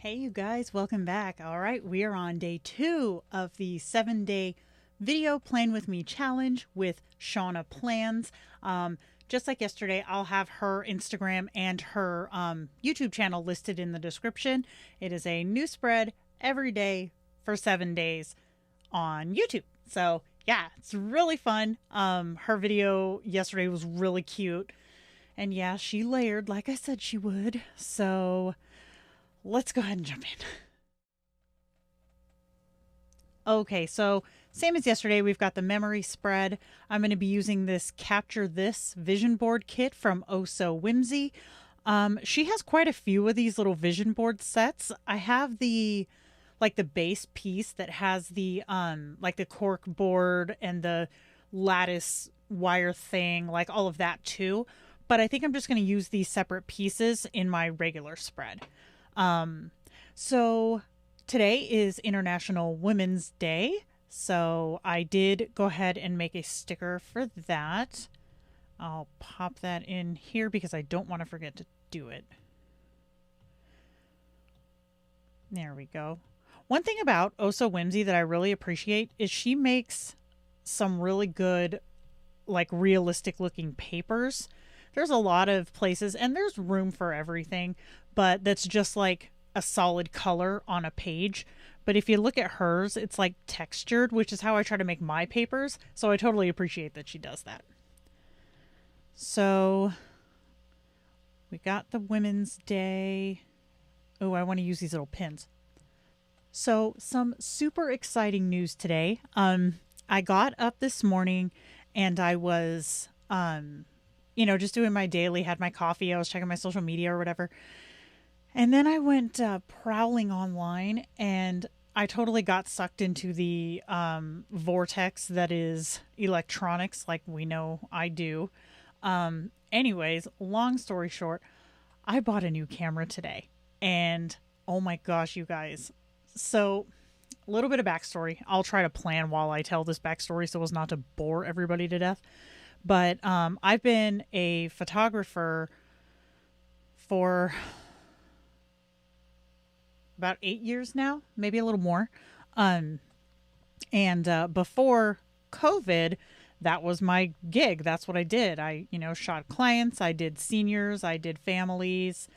Hey, you guys, welcome back. All right, we are on day 2 of the 7-day video plan with me challenge with Shawna Plans. Just like yesterday, I'll have her Instagram and her YouTube channel listed in the description. It is a new spread every day for 7 days on YouTube. So yeah, it's really fun. Her video yesterday was really cute. And yeah, she layered like I said she would. So let's go ahead and jump in. Okay, so same as yesterday, we've got the memory spread. I'm going to be using this Capture This vision board kit from WhimZey. She has quite a few of these little vision board sets. I have the base piece that has the like the cork board and the lattice wire thing, like all of that too. But I think I'm just going to use these separate pieces in my regular spread. So today is International Women's Day. So I did go ahead and make a sticker for that. I'll pop that in here because I don't want to forget to do it. There we go. One thing about Also Whimsy that I really appreciate is she makes some really good, like, realistic looking papers. There's a lot of places, and there's room for everything, but that's just like a solid color on a page. But if you look at hers, it's like textured, which is how I try to make my papers. So I totally appreciate that she does that. So we got the Women's Day. Oh, I want to use these little pins. So some super exciting news today. I got up this morning and I was, just doing my daily, had my coffee. I was checking my social media or whatever. And then I went prowling online and I totally got sucked into the vortex that is electronics, like we know I do. Anyways, long story short, I bought a new camera today. And oh my gosh, you guys. So a little bit of backstory. I'll try to plan while I tell this backstory so as not to bore everybody to death. But I've been a photographer for about 8 years now, maybe a little more. And before COVID, that was my gig. That's what I did. I, shot clients. I did seniors. I did families.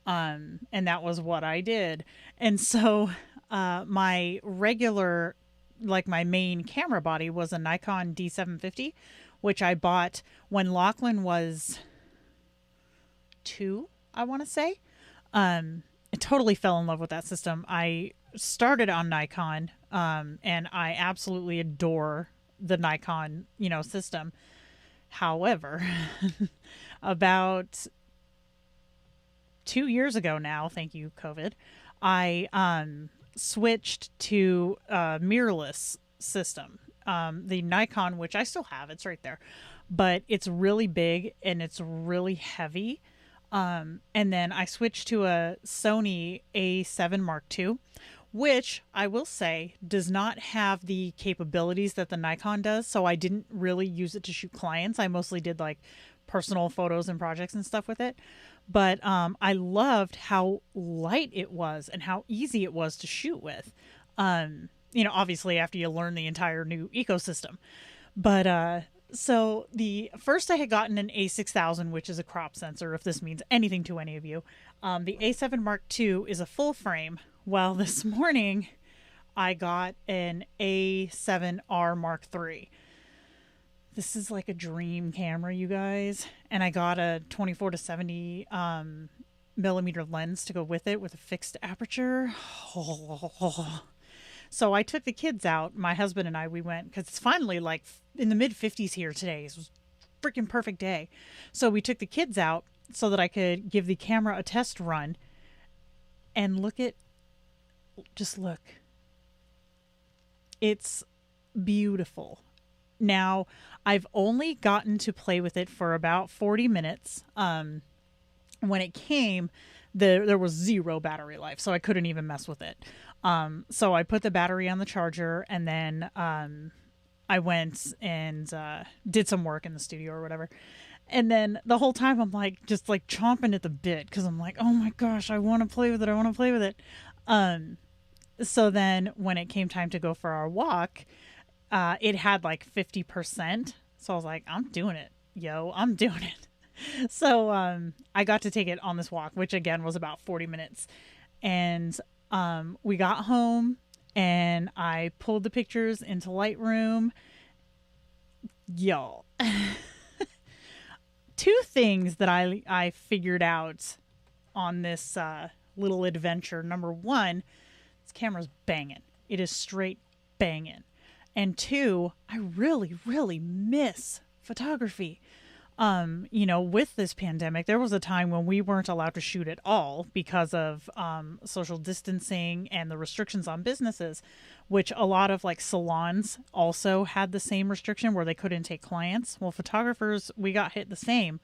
And that was what I did. And so my regular, like my main camera body was a Nikon D750, which I bought when Lachlan was 2, I want to say. I totally fell in love with that system. I started on Nikon, and I absolutely adore the Nikon, system. However, about 2 years ago now, thank you, COVID, I switched to a mirrorless system. The Nikon, which I still have, it's right there, but it's really big and it's really heavy. And then I switched to a Sony A7 Mark II, which I will say does not have the capabilities that the Nikon does. So I didn't really use it to shoot clients. I mostly did like personal photos and projects and stuff with it. But I loved how light it was and how easy it was to shoot with. Obviously after you learn the entire new ecosystem. But so the first I had gotten an A6000, which is a crop sensor, if this means anything to any of you. The A7 Mark II is a full frame. Well, this morning I got an A7R Mark III. This is like a dream camera, you guys. And I got a 24 to 70 millimeter lens to go with it with a fixed aperture. So I took the kids out. My husband and I, we went because it's finally like in the mid 50s here today. It was a freaking perfect day. So we took the kids out so that I could give the camera a test run and just look. It's beautiful. Now, I've only gotten to play with it for about 40 minutes. When it came, there was 0 battery life, so I couldn't even mess with it. So I put the battery on the charger, and then I went and did some work in the studio or whatever. And then the whole time I'm like, just like chomping at the bit because I'm like, oh my gosh, I want to play with it. I want to play with it. So then when it came time to go for our walk, it had like 50%. So I was like, I'm doing it. Yo, I'm doing it. So I got to take it on this walk, which again was about 40 minutes. And we got home and I pulled the pictures into Lightroom. Y'all, two things that I figured out on this little adventure. Number one, this camera's banging. It is straight banging. And two, I really, really miss photography. With this pandemic, there was a time when we weren't allowed to shoot at all because of social distancing and the restrictions on businesses, which a lot of like salons also had the same restriction where they couldn't take clients. Well, photographers, we got hit the same.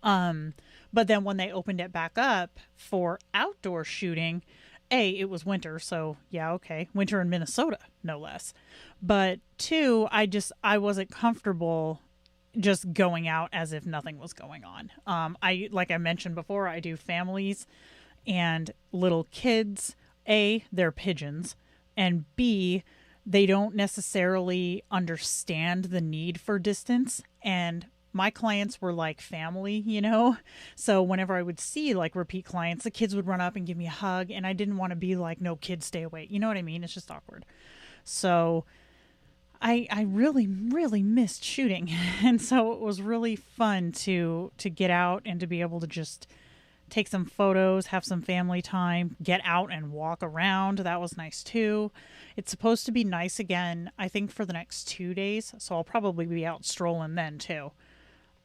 But then when they opened it back up for outdoor shooting, it was winter, so yeah, okay. Winter in Minnesota, no less. But two, I wasn't comfortable just going out as if nothing was going on. Like I mentioned before, I do families and little kids. A, they're pigeons, and B, they don't necessarily understand the need for distance. And my clients were like family. So whenever I would see like repeat clients, the kids would run up and give me a hug, and I didn't want to be like, no, kids, stay away. You know what I mean? It's just awkward. So I really, really missed shooting. And so it was really fun to get out and to be able to just take some photos, have some family time, get out and walk around. That was nice too. It's supposed to be nice again, I think, for the next 2 days. So I'll probably be out strolling then too.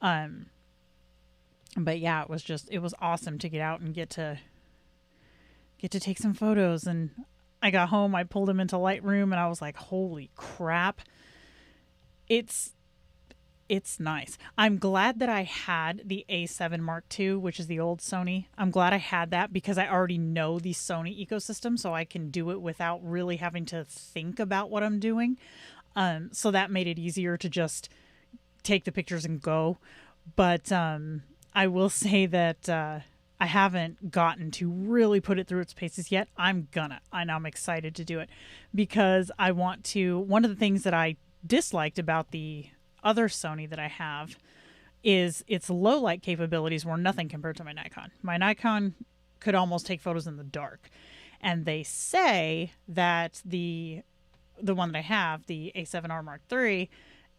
But yeah, it was awesome to get out and get to take some photos. And I got home, I pulled them into Lightroom, and I was like, holy crap. It's nice. I'm glad that I had the A7 Mark II, which is the old Sony. I'm glad I had that because I already know the Sony ecosystem, so I can do it without really having to think about what I'm doing. So that made it easier to just take the pictures and go. But I will say that I haven't gotten to really put it through its paces yet. And I'm excited to do it because I want to. One of the things that I disliked about the other Sony that I have is its low light capabilities were nothing compared to my Nikon. My Nikon could almost take photos in the dark. And they say that the one that I have, the A7R Mark III,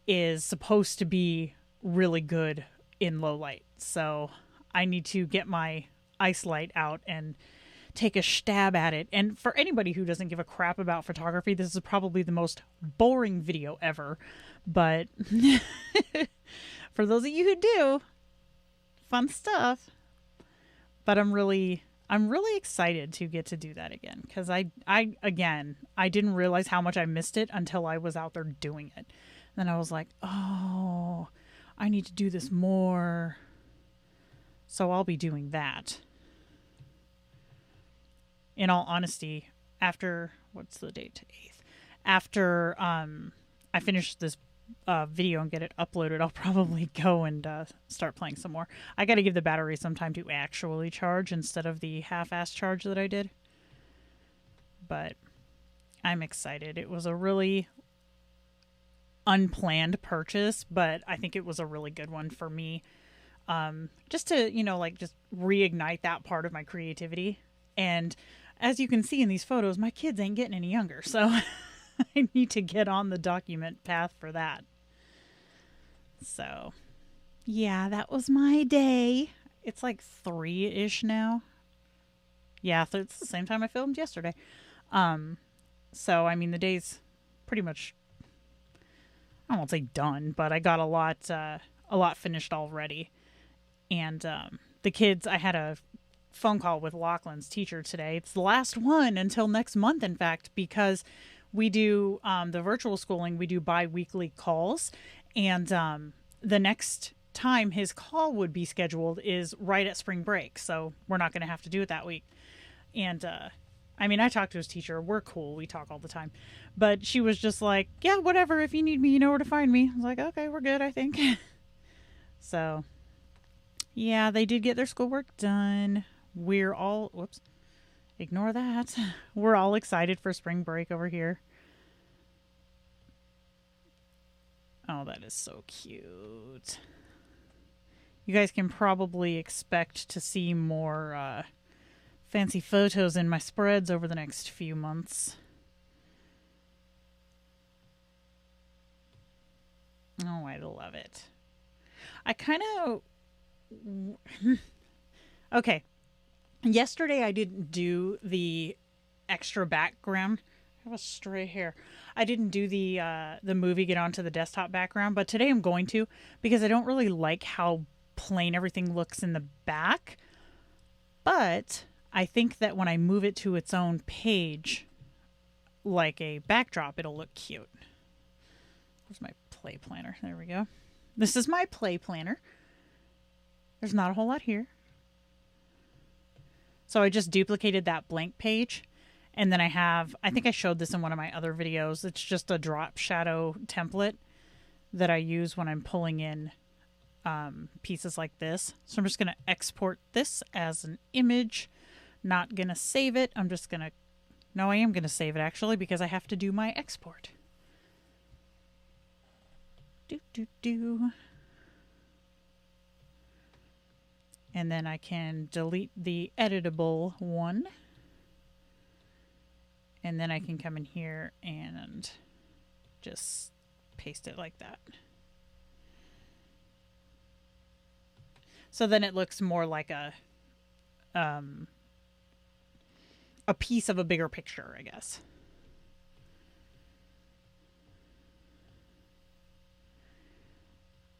is supposed to be really good in low light. So I need to get my ice light out and take a stab at it. And for anybody who doesn't give a crap about photography, this is probably the most boring video ever. But for those of you who do, fun stuff. But I'm really excited to get to do that again because I didn't realize how much I missed it until I was out there doing it. Then I was like, oh, I need to do this more. So I'll be doing that. In all honesty, after, what's the date? 8th. After I finish this video and get it uploaded, I'll probably go and start playing some more. I got to give the battery some time to actually charge instead of the half-ass charge that I did. But I'm excited. It was a really unplanned purchase, but I think it was a really good one for me. Just to, just reignite that part of my creativity. And as you can see in these photos, my kids ain't getting any younger. So I need to get on the document path for that. So yeah, that was my day. It's like 3-ish now. Yeah, it's the same time I filmed yesterday. So I mean the day's pretty much, I won't say done, but I got a lot finished already. And the kids, I had a phone call with Lachlan's teacher today. It's the last one until next month, in fact, because we do the virtual schooling, we do bi-weekly calls. And the next time his call would be scheduled is right at spring break. So we're not going to have to do it that week. And I mean, I talked to his teacher. We're cool. We talk all the time. But she was just like, yeah, whatever. If you need me, you know where to find me. I was like, okay, we're good, I think. So, yeah, they did get their schoolwork done. We're all, Ignore that. We're all excited for spring break over here. Oh, that is so cute. You guys can probably expect to see more fancy photos in my spreads over the next few months. Oh, I love it. I kind of... Okay. Yesterday I didn't do the extra background. I have a stray hair. I didn't do the movie get onto the desktop background, but today I'm going to, because I don't really like how plain everything looks in the back. But I think that when I move it to its own page, like a backdrop, it'll look cute. Where's my play planner? There we go. This is my play planner. There's not a whole lot here. So I just duplicated that blank page. And then I think I showed this in one of my other videos. It's just a drop shadow template that I use when I'm pulling in pieces like this. So I'm just going to export this as an image. Not going to save it. I'm just going to... No, I am going to save it actually, because I have to do my export. And then I can delete the editable one. And then I can come in here and just paste it like that. So then it looks more like a piece of a bigger picture, I guess.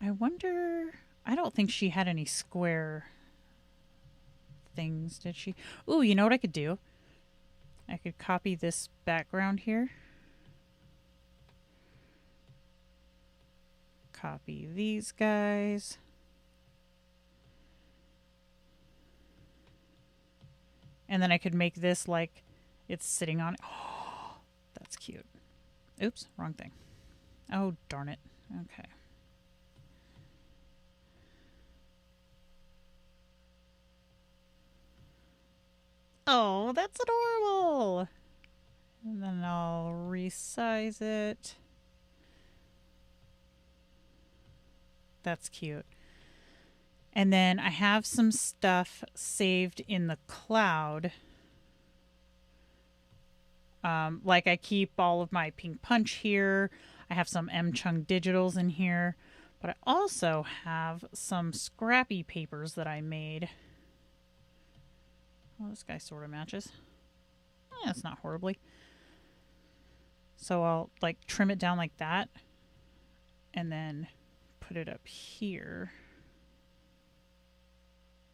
I wonder... I don't think she had any square things, did she? Ooh, you know what I could do? I could copy this background here. Copy these guys. And then I could make this like it's sitting on it. Oh, that's cute. Oops, wrong thing. Oh, darn it. Okay. Oh, that's adorable. And then I'll resize it. That's cute. And then I have some stuff saved in the cloud. Like I keep all of my pink punch here. I have some M-Chung digitals in here. But I also have some scrappy papers that I made. Oh, this guy sort of matches. Yeah, it's not horribly. So I'll like trim it down like that. And then put it up here.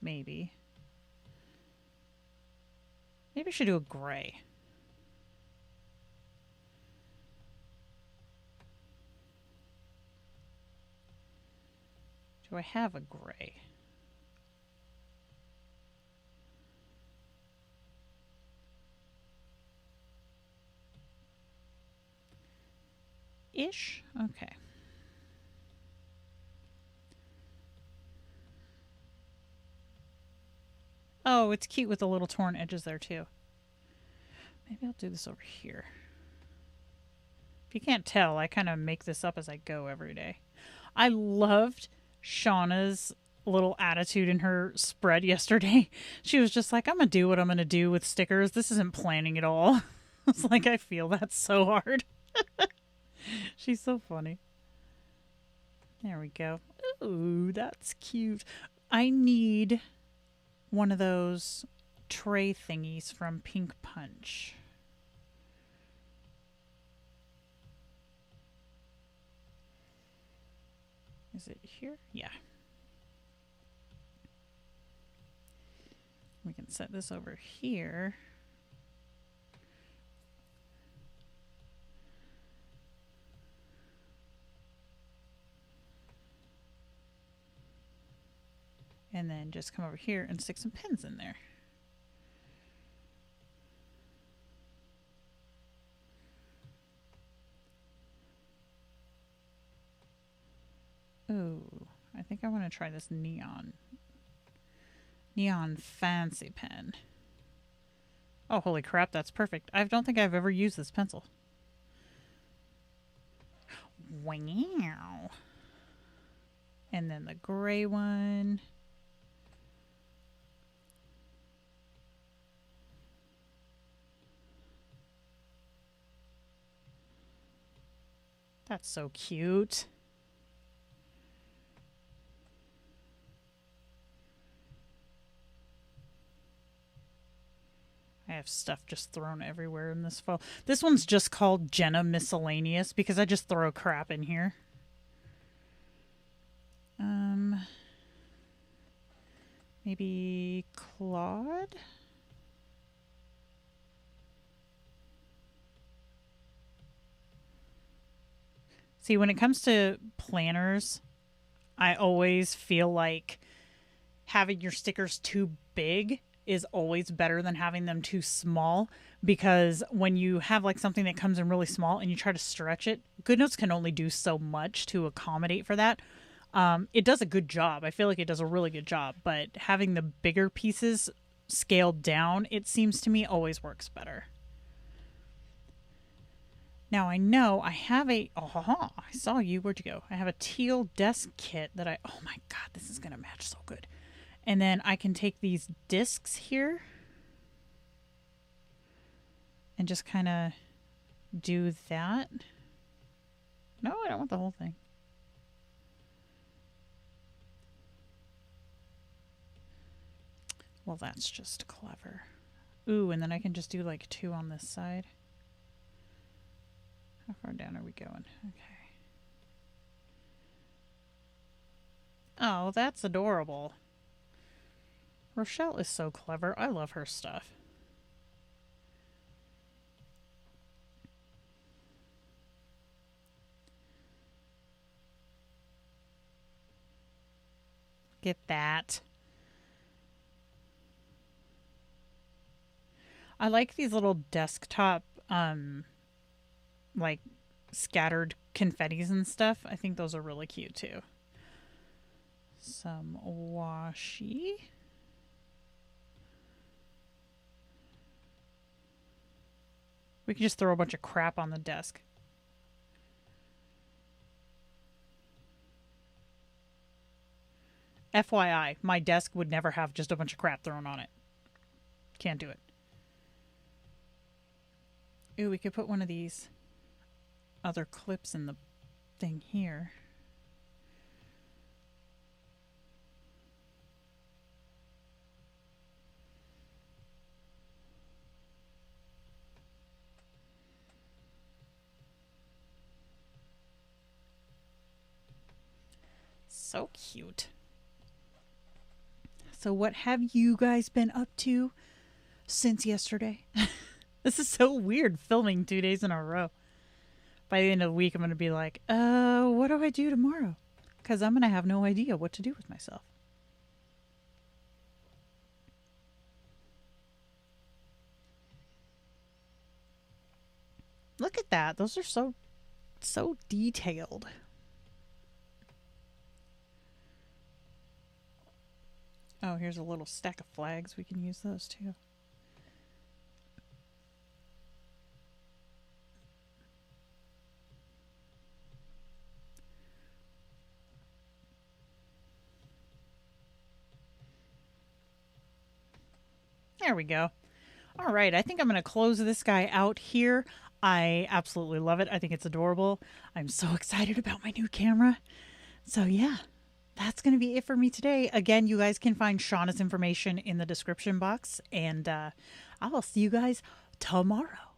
Maybe. Maybe I should do a gray. Do I have a gray? Ish? Okay. Oh, it's cute with the little torn edges there too. Maybe I'll do this over here. If you can't tell, I kind of make this up as I go every day. I loved Shawna's little attitude in her spread yesterday. She was just like, I'm going to do what I'm going to do with stickers. This isn't planning at all. It's like, I feel that so hard. She's so funny. There we go. Ooh, that's cute. I need one of those tray thingies from Pink Punch. Is it here? Yeah. We can set this over here. And then just come over here and stick some pins in there. Ooh, I think I want to try this neon fancy pen. Oh, holy crap, that's perfect. I don't think I've ever used this pencil. Wow. And then the gray one. That's so cute. I have stuff just thrown everywhere in this file. This one's just called Jenna Miscellaneous because I just throw crap in here. Maybe Claude? See, when it comes to planners, I always feel like having your stickers too big is always better than having them too small, because when you have like something that comes in really small and you try to stretch it, Goodnotes can only do so much to accommodate for that. It does a good job. I feel like it does a really good job, but having the bigger pieces scaled down, it seems to me, always works better. Now I know I have a, I saw you, where'd you go? I have a teal desk kit that oh my God, this is going to match so good. And then I can take these discs here and just kind of do that. No, I don't want the whole thing. Well, that's just clever. Ooh, and then I can just do like 2 on this side. How far down are we going? Okay. Oh, that's adorable. Rochelle is so clever. I love her stuff. Get that. I like these little desktop, like scattered confettis and stuff. I think those are really cute too. Some washi. We can just throw a bunch of crap on the desk. FYI, my desk would never have just a bunch of crap thrown on it. Can't do it. Ooh, we could put one of these other clips in the thing here. So cute. So what have you guys been up to since yesterday? This is so weird, filming 2 days in a row. By the end of the week, I'm going to be like, what do I do tomorrow? Because I'm going to have no idea what to do with myself. Look at that. Those are so detailed. Oh, here's a little stack of flags. We can use those too. There we go. All right, I think I'm going to close this guy out here. I absolutely love it. I think it's adorable. I'm so excited about my new camera. So yeah, that's going to be it for me today. Again, you guys can find Shawna's information in the description box, and I will see you guys tomorrow.